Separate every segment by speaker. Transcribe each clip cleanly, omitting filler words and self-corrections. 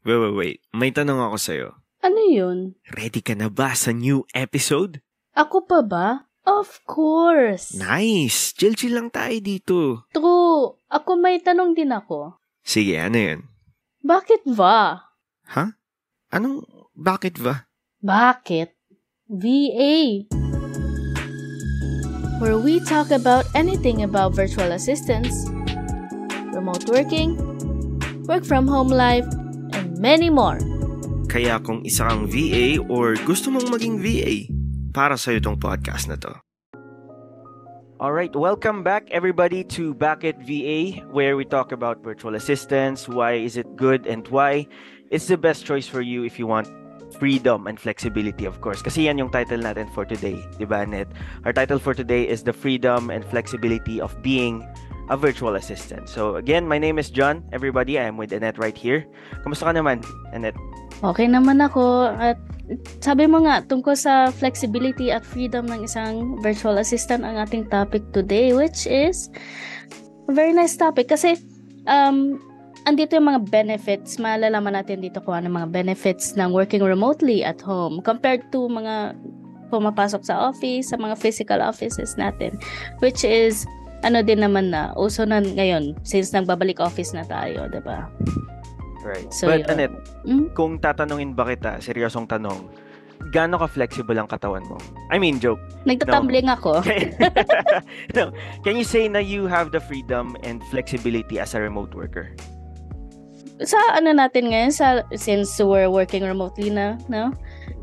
Speaker 1: Wait. May tanong ako sa'yo.
Speaker 2: Ano yun?
Speaker 1: Ready ka na ba sa new episode?
Speaker 2: Ako pa ba? Of course!
Speaker 1: Nice! Chill lang tayo dito.
Speaker 2: True. Ako may tanong din ako.
Speaker 1: Sige, ano yun?
Speaker 2: Bakit va?
Speaker 1: Ha? Anong bakit ba?
Speaker 2: Bakit? VA. Where we talk about anything about virtual assistants, remote working, work from home life, and many more.
Speaker 1: Kaya kung isa kang VA or gusto mong maging VA, para sa'yo tong podcast na to. Alright, welcome back everybody to Back at VA, where we talk about virtual assistants, why is it good and why it's the best choice for you if you want freedom and flexibility, of course. Kasi yan yung title natin for today, di ba, Annette? Our title for today is the freedom and flexibility of being a virtual assistant. So again, my name is John. Everybody, I am with Annette right here. Kamusta ka naman, Annette?
Speaker 2: Okay naman ako. At sabi mo nga, tungkol sa flexibility at freedom ng isang virtual assistant ang ating topic today, which is a very nice topic. Kasi, andito yung mga benefits. Malalaman natin dito kung ano mga benefits ng working remotely at home compared to mga pumapasok sa office, sa mga physical offices natin. Which is, ano din naman na, uso na ngayon since nagbabalik office na tayo, diba?
Speaker 1: Right.
Speaker 2: So,
Speaker 1: but Annette, kung tatanungin ba kita, seryosong tanong, gaano ka flexible ang katawan mo? I mean, joke.
Speaker 2: Nagtatumbling ako.
Speaker 1: No. Can you say na you have the freedom and flexibility as a remote worker?
Speaker 2: Sa ano natin ngayon, since we're working remotely na, no?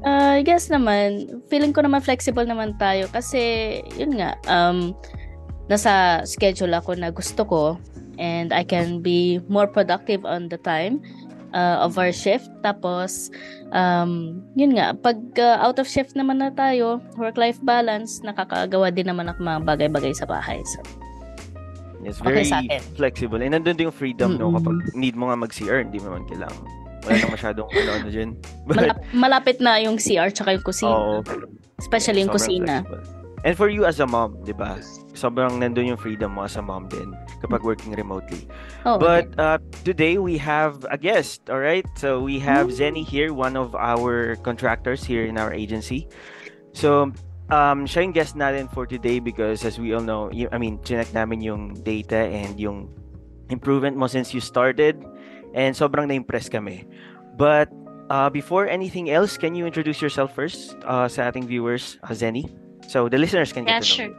Speaker 2: I guess naman, feeling ko naman flexible naman tayo kasi, yun nga, nasa schedule ako na gusto ko and I can be more productive on the time of our shift. Tapos, yun nga, pag out of shift naman na tayo, work-life balance, nakakagawa din naman ako mga bagay-bagay sa bahay. So,
Speaker 1: it's very
Speaker 2: okay
Speaker 1: flexible. And nandun din yung freedom, no? Kapag need mo nga mag-CR, hindi mo man kailangan. Wala nang masyadong ano dyan. But,
Speaker 2: malapit na yung CR tsaka yung kusina. Especially yung kusina.
Speaker 1: Flexible. And for you as a mom, di ba? Sobrang nandun yung freedom mo as a mom din kapag working remotely. But today we have a guest, all right? So we have Zenny here, one of our contractors here in our agency. So siya yung guest natin for today because as we all know, chinek namin yung data and yung improvement mo since you started and sobrang na-impress kami. But before anything else, can you introduce yourself first sa ating viewers, Zenny? So the listeners can get to know you.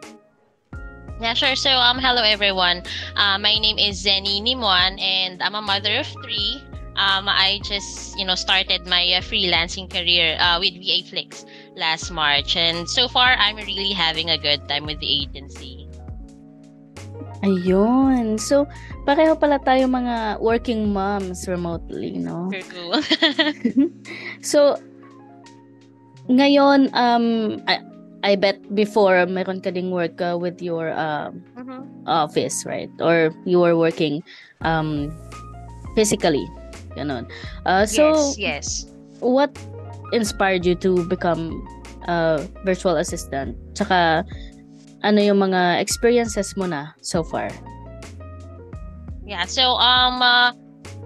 Speaker 3: Yeah, sure. So, hello everyone. My name is Zenny Nimuan, and I'm a mother of 3. I just, started my freelancing career with VA Flix last March, and so far, I'm really having a good time with the agency.
Speaker 2: Ayun. So, pareho pala tayo mga working moms remotely, no?
Speaker 3: True.
Speaker 2: So, ngayon, I bet before meron ka ding work with your office, right? Or you were working physically. Ganon.
Speaker 3: Yes.
Speaker 2: What inspired you to become a virtual assistant? Tsaka ano yung mga experiences mo na so far?
Speaker 3: Yeah, so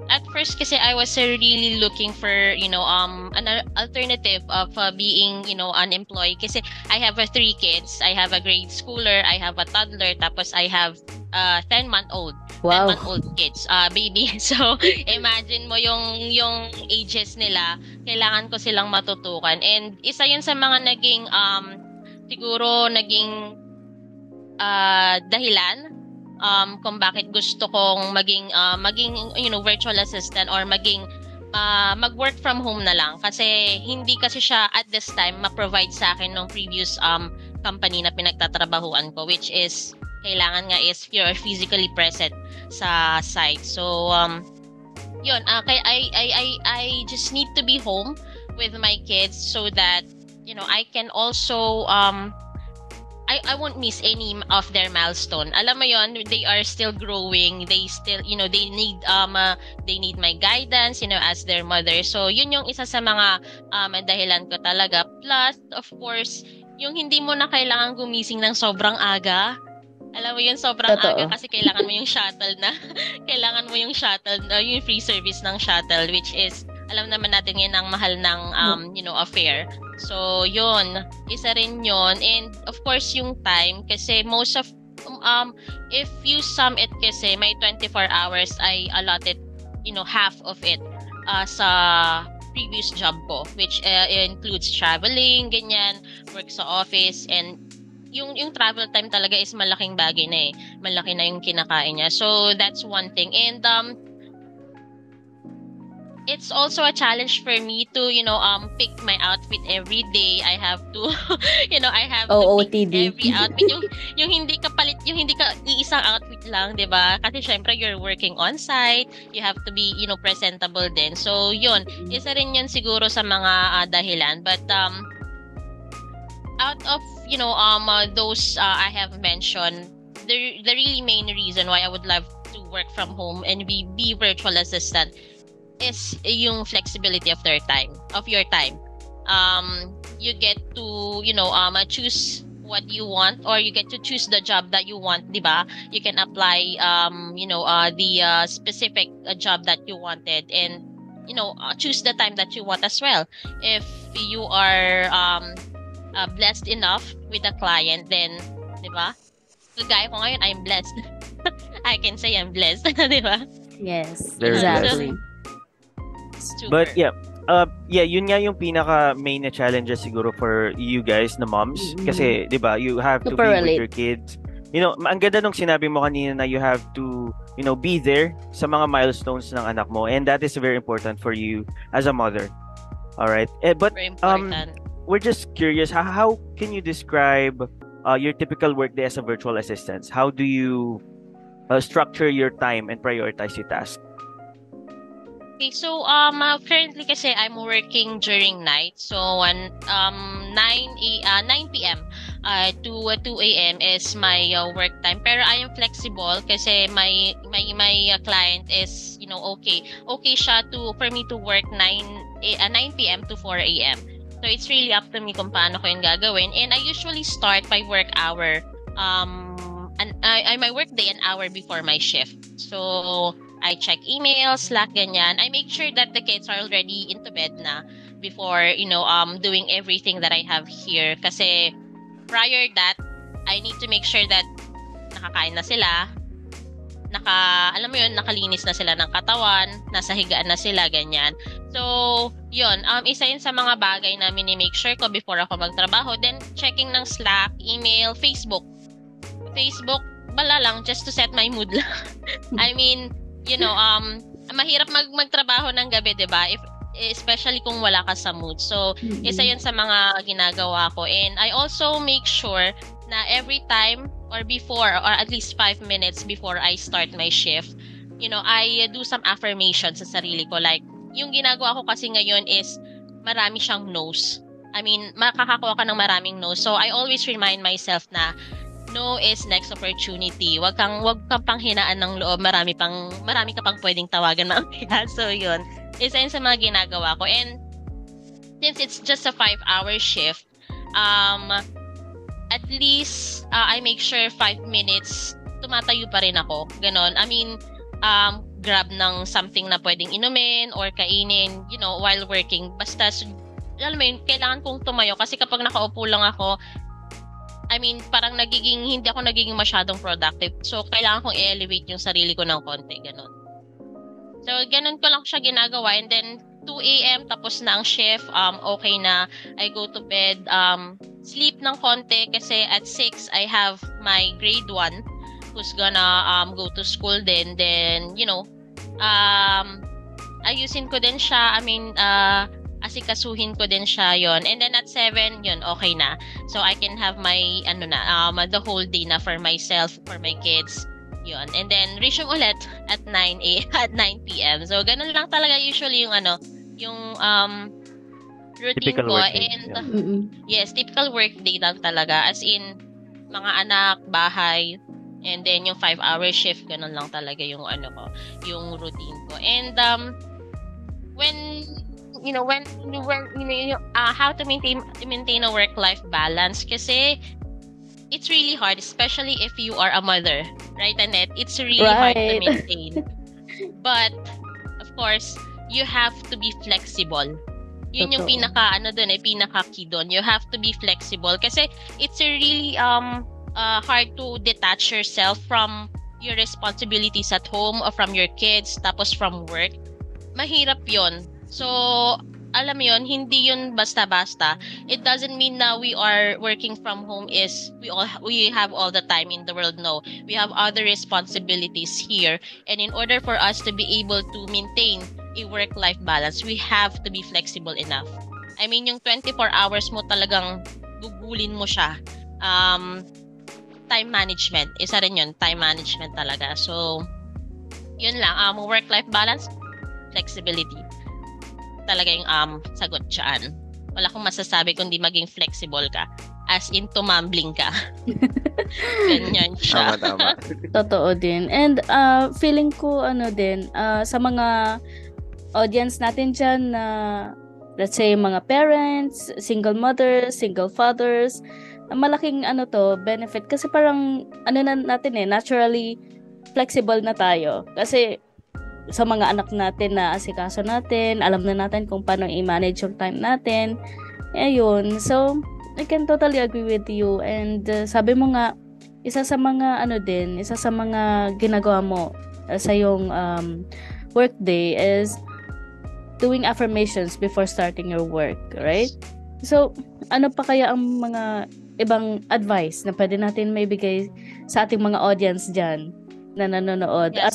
Speaker 3: at first kasi I was really looking for, an alternative of being, unemployed kasi I have 3 kids. I have a grade schooler, I have a toddler, tapos I have 10-month-old.
Speaker 2: Wow.
Speaker 3: 10-month-old kids, baby. So, imagine mo yung ages nila, kailangan ko silang matutukan. And isa yun sa mga naging, siguro naging dahilan kung bakit gusto kong maging virtual assistant or maging mag-work from home na lang kasi hindi kasi siya at this time ma-provide sa akin ng previous company na pinagtatrabahuan ko, which is kailangan nga is you're physically present sa site. So yun, kaya I just need to be home with my kids so that I can also I won't miss any of their milestone. Alam mo yon, they are still growing. They still, they need my guidance, as their mother. So, yun yung isa sa mga dahilan ko talaga. Plus, of course, yung hindi mo na kailangan gumising ng sobrang aga. Alam mo yun, sobrang aga kasi kailangan mo yung shuttle na. Kailangan mo yung shuttle, yung free service ng shuttle, which is alam naman natin yan ang mahal ng affair. So yun, isa rin yun. And of course yung time, kasi most of if you sum it, kasi may 24 hours I allotted, half of it sa previous job ko, which includes traveling, ganyan, work sa office, and yung travel time talaga is malaking bagay na malaki na yung kinakain niya. So that's one thing. And it's also a challenge for me to pick my outfit every day. I have to I have to pick every outfit, yung hindi ka palit, yung hindi ka iisang outfit lang, 'di ba? Kasi syempre you're working on site, you have to be presentable din. So yun, isa rin yun siguro sa mga dahilan. But out of those I have mentioned, the really main reason why I would love to work from home and be virtual assistant is yung flexibility of your time. You get to choose what you want, or you get to choose the job that you want, di ba? You can apply the specific job that you wanted, and choose the time that you want as well. If you are blessed enough with a client, then di ba? Kagaya ko ngayon, I'm blessed. I can say I'm blessed, di ba?
Speaker 2: Yes,
Speaker 1: Very
Speaker 2: exactly.
Speaker 1: But yeah, yun nga yung pinaka main na challenges siguro for you guys na moms, kasi 'di ba, you have to be with your kids. Ang ganda nung sinabi mo kanina na you have to be there sa mga milestones ng anak mo, and that is very important for you as a mother. All right. But we're just curious, how can you describe your typical workday as a virtual assistant? How do you structure your time and prioritize your tasks?
Speaker 3: Okay, so currently kasi I'm working during night. So 9 p.m. To 2 a.m. is my work time. Pero I am flexible kasi my client is okay siya for me to work 9 p.m. to 4 a.m. So it's really up to me kung paano ko yun gagawin. And I usually start my work hour my work day an hour before my shift. So I check emails, Slack, ganyan. I make sure that the kids are already into bed na before, doing everything that I have here. Kasi prior that, I need to make sure that nakakain na sila, nakalinis na sila ng katawan, nasa higaan na sila, ganyan. So, yun, isa yun sa mga bagay na mini-make sure ko before ako magtrabaho. Then, checking ng Slack, email, Facebook, bala lang, just to set my mood lang. I mean, mahirap magtrabaho ng gabi, 'di ba? Especially kung wala ka sa mood. So, isa 'yun sa mga ginagawa ko. And I also make sure na every time or before, or at least 5 minutes before I start my shift, I do some affirmations sa sarili ko. Like, yung ginagawa ko kasi ngayon is marami siyang no's. I mean, makakakuha ka ng maraming no's. So, I always remind myself na no is next opportunity. Wag kang panghinaan ng loob. Marami ka pang pwedeng tawagan mamaya. So, yun. Isa yun sa mga ginagawa ko. And since it's just a 5-hour shift, at least I make sure 5 minutes tumatayo pa rin ako. Ganon. I mean, grab ng something na pwedeng inumin or kainin, while working. Basta, alam mo yun, kailangan kong tumayo. Kasi kapag nakaupo lang ako, I mean, parang hindi ako nagiging masyadong productive. So, kailangan kong i-elevate yung sarili ko ng konti. Ganon. So, ganon ko lang siya ginagawa. And then, 2 a.m. tapos na ang shift. Okay na. I go to bed. Sleep ng konti kasi at 6, I have my grade 1 who's gonna go to school din. Then, ayusin ko din siya. I mean, asikasuhin ko din siya yon. And then at 7, yun, okay na. So, I can have my, the whole day na for myself, for my kids. Yun. And then, resume ulit at 9 p.m. So, ganun lang talaga usually yung, routine
Speaker 1: typical
Speaker 3: ko.
Speaker 1: Workday,
Speaker 3: And,
Speaker 1: yeah.
Speaker 3: yes, typical work day lang talaga. As in, mga anak, bahay, and then yung 5-hour shift, ganun lang talaga yung, yung routine ko. And, how to maintain a work-life balance, kasi it's really hard, especially if you are a mother, right, Annette? It's really hard to maintain. But of course, you have to be flexible. Yun yung
Speaker 2: Totoo.
Speaker 3: pinaka key doon. You have to be flexible kasi it's really hard to detach yourself from your responsibilities at home or from your kids tapos from work. Mahirap yun. So, alam mo yun, hindi yun basta-basta. It doesn't mean na we are working from home is we have all the time in the world. No. We have other responsibilities here. And in order for us to be able to maintain a work-life balance, we have to be flexible enough. I mean, yung 24 hours mo talagang gugulin mo siya. Time management. Isa rin yun. Time management talaga. So, yun lang. Work-life balance, flexibility. Talaga yung sagot dyan. Wala akong masasabi kundi maging flexible ka. As in, tumambling ka. Ganyan siya.
Speaker 1: Tama.
Speaker 2: Totoo din. And feeling ko sa mga audience natin dyan na let's say mga parents, single mothers, single fathers, malaking benefit kasi parang naturally flexible na tayo. Kasi sa mga anak natin na asikaso natin, alam na natin kung paano i-manage yung time natin. Ayun. So, I can totally agree with you. And sabi mo nga, isa sa mga ginagawa mo sa yung workday is doing affirmations before starting your work, right? So, ano pa kaya ang mga ibang advice na pwede natin maibigay sa ating mga audience dyan na nanonood?
Speaker 3: Yeah,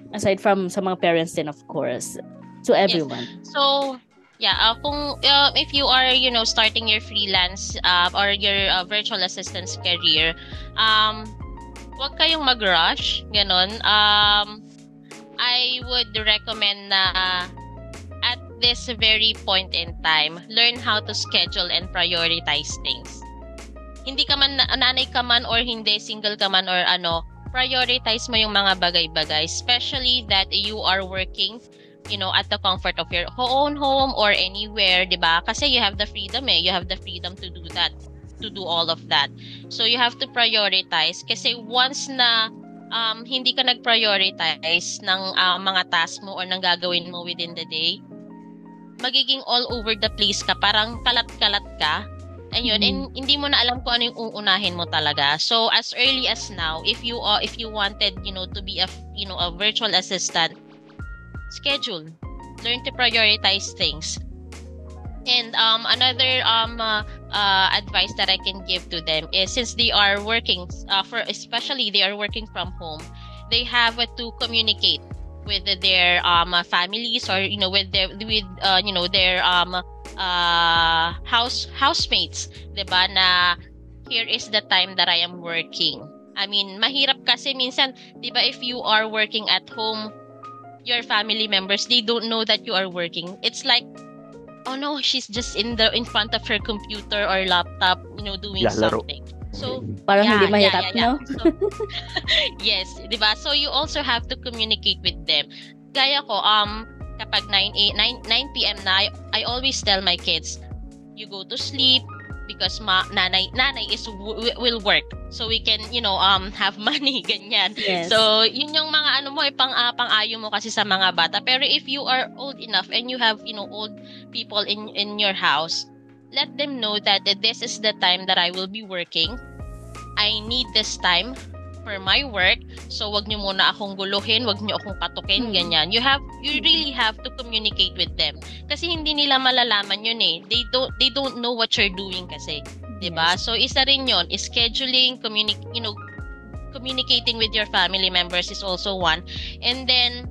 Speaker 2: aside from sa mga parents din, of course, to everyone.
Speaker 3: Yes. So, kung if you are, starting your freelance or your virtual assistance career, wag kayong mag-rush, ganon. I would recommend na at this very point in time, learn how to schedule and prioritize things. Hindi ka man nanay ka man or hindi, single ka man or prioritize mo yung mga bagay-bagay, especially that you are working, at the comfort of your own home or anywhere, 'di ba? Kasi you have the freedom you have the freedom to do that, to do all of that. So you have to prioritize kasi once na hindi ka nag-prioritize ng mga task mo or ng gagawin mo within the day, magiging all over the place ka, parang kalat-kalat ka. Ayun, and hindi mo na alam kung ano yung uunahin mo talaga. So as early as now, if you wanted, to be a virtual assistant, schedule, learn to prioritize things. And another advice that I can give to them is, since they are working especially they are working from home, they have to communicate with their families or with their housemates, 'di ba, na here is the time that I am working. I mean, mahirap kasi minsan, 'di ba, if you are working at home, your family members, they don't know that you are working. It's like, oh no, she's just in front of her computer or laptop, doing something. So
Speaker 2: parang hindi mahirap, no?
Speaker 3: So, yes, 'di ba? So you also have to communicate with them. Gaya ko, kapag 9 p.m. na, I always tell my kids, you go to sleep because nanay will work so we can have money, ganyan.
Speaker 2: Yes.
Speaker 3: So yun yung mga pang-ayo mo kasi sa mga bata. Pero if you are old enough and you have old people in your house, let them know that this is the time that I will be working. I need this time for my work. So wag niyo muna akong guluhin, wag niyo akong patukin, ganyan. You really have to communicate with them. Kasi hindi nila malalaman yun eh. They don't know what you're doing kasi, 'di ba? So isa rin 'yon, scheduling, communicating with your family members is also one. And then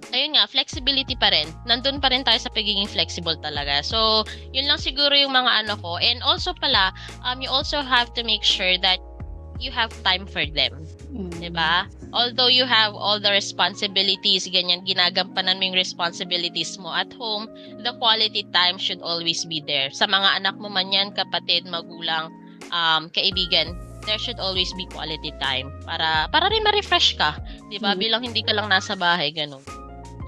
Speaker 3: ayun nga, flexibility pa rin. Nandun pa rin tayo sa pagiging flexible talaga. So, yun lang siguro yung mga ko. And also pala, you also have to make sure that you have time for them. Diba? Although you have all the responsibilities, ganyan, ginagampanan mo yung responsibilities mo at home, the quality time should always be there. Sa mga anak mo man yan, kapatid, magulang, kaibigan, there should always be quality time para rin ma-refresh ka. Diba? Bilang hindi ka lang nasa bahay, ganun.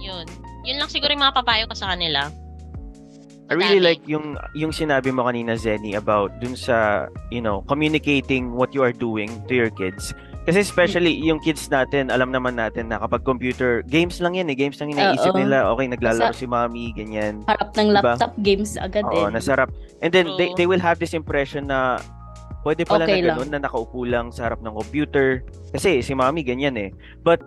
Speaker 3: Yun lang siguro yung mga papayo ko sa kanila.
Speaker 1: I really like yung sinabi mo kanina, Zenny, about dun sa, communicating what you are doing to your kids. Kasi especially yung kids natin, alam naman natin na kapag computer, games lang yan eh. Games lang yung naisip nila. Okay, naglalaro si mommy, ganyan.
Speaker 2: Harap ng laptop, games agad
Speaker 1: Oo, nasarap. And then they will have this impression na pwede pala na ganun, na nakaupo lang sa harap ng computer. Kasi si mommy ganyan eh. But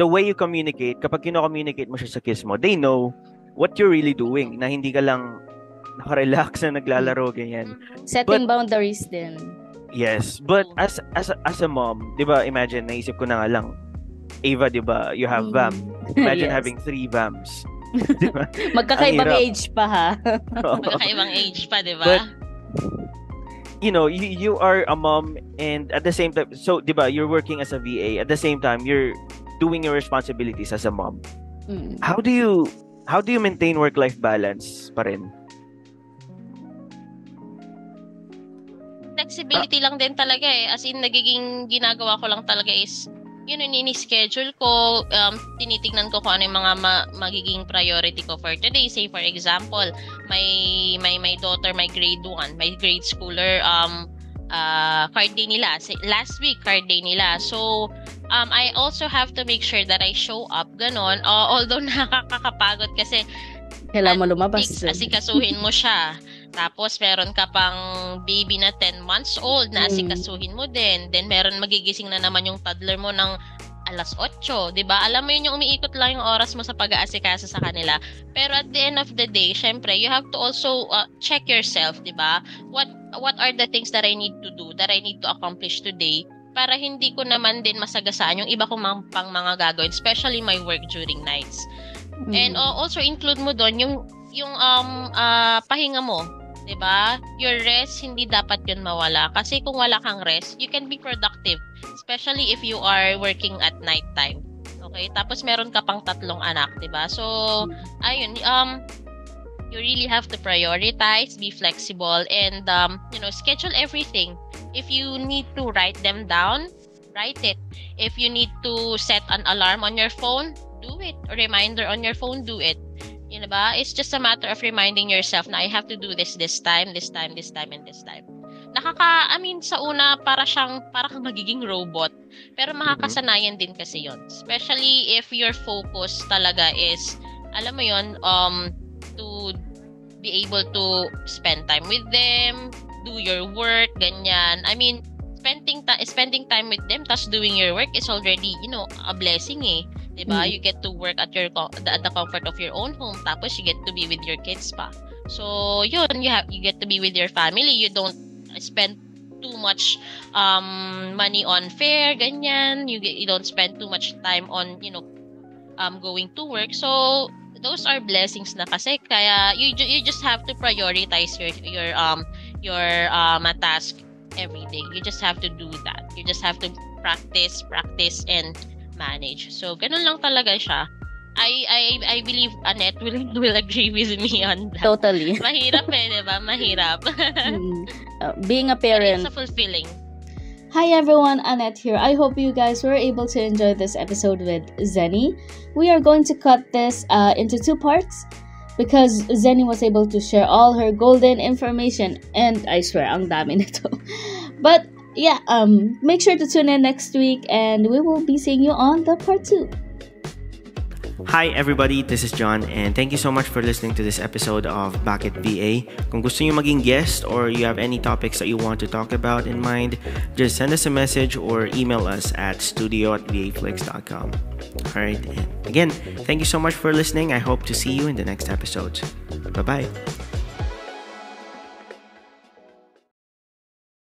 Speaker 1: the way you communicate, kapag kino-communicate mo siya sa kids mo, they know what you're really doing. Na hindi ka lang nakarelax na naglalaro, ganyan.
Speaker 2: Setting boundaries din.
Speaker 1: Yes, but as a mom, 'di ba? Imagine, naisip ko na nga lang, Ava, 'di ba? You have VAM. Imagine having 3 VAMs. 'Di ba?
Speaker 2: Magkakaibang age pa ha.
Speaker 3: Magkakaibang age pa, 'di ba?
Speaker 1: But you know, you are a mom, and at the same time, so 'di ba, you're working as a VA. At the same time, you're doing your responsibilities as a mom. How do you maintain work-life balance pa rin?
Speaker 3: Flexibility lang din talaga eh. As in, nagiging ginagawa ko lang talaga is, yun, ini-schedule ko, tinitignan ko kung ano yung mga magiging priority ko for today. Say, for example, my daughter, my grade 1, my grade schooler, card day nila. Last week, card day nila. So, I also have to make sure that I show up, ganon. Although nakakapagod kasi
Speaker 2: kailangan mo lumabas.
Speaker 3: Asikasuhin mo siya. Tapos, meron ka pang baby na 10 months old na asikasuhin mo din. Then, meron magigising na naman yung toddler mo ng 8:00, 'di ba? Alam mo yun, yung umiikot lang yung oras mo sa pag-aasikaso sa kanila. Pero at the end of the day, syempre, you have to also check yourself, 'di ba? What are the things that I need to do, that I need to accomplish today, para hindi ko naman din masagasaan yung iba kong pang mga gagawin, especially my work during nights. And also include mo doon yung pahinga mo, 'di ba? Your rest, hindi dapat 'yun mawala, kasi kung wala kang rest, you can be productive, especially if you are working at night time. Okay? Tapos meron ka pang 3 anak, 'di ba? So, ayun, you really have to prioritize, be flexible, and schedule everything. If you need to write them down, write it. If you need to set an alarm on your phone, do it. A reminder on your phone, do it. Yun ba? It's just a matter of reminding yourself na I have to do this time, and this time. Sa una, para kang magiging robot. Pero makakasanayan din kasi yon. Especially if your focus talaga is, alam mo yon, to be able to spend time with them, do your work, ganyan. Spending time with them, tas doing your work is already, a blessing eh. Diba? You get to work at the comfort of your own home, tapos you get to be with your kids pa. So, yun, you get to be with your family. You don't spend too much money on fare, ganyan. You don't spend too much time on, going to work. So, those are blessings na kasi, kaya you just have to prioritize your task every day. You just have to do that. You just have to practice and manage. So, ganun lang talaga siya. I believe Annette will agree with me on that.
Speaker 2: Totally.
Speaker 3: Mahirap diba? Mahirap.
Speaker 2: Being a parent.
Speaker 3: But it's a fulfilling.
Speaker 2: Hi everyone, Annette here. I hope you guys were able to enjoy this episode with Zenny. We are going to cut this into 2 parts because Zenny was able to share all her golden information, and I swear, ang dami nito. But yeah, make sure to tune in next week, and we will be seeing you on the part 2.
Speaker 1: Hi everybody, this is John, and thank you so much for listening to this episode of Bakit VA. Kung gusto niyo maging guest or you have any topics that you want to talk about in mind, just send us a message or email us at studio@vaflix.com. Alright, and again, thank you so much for listening. I hope to see you in the next episode. Bye-bye.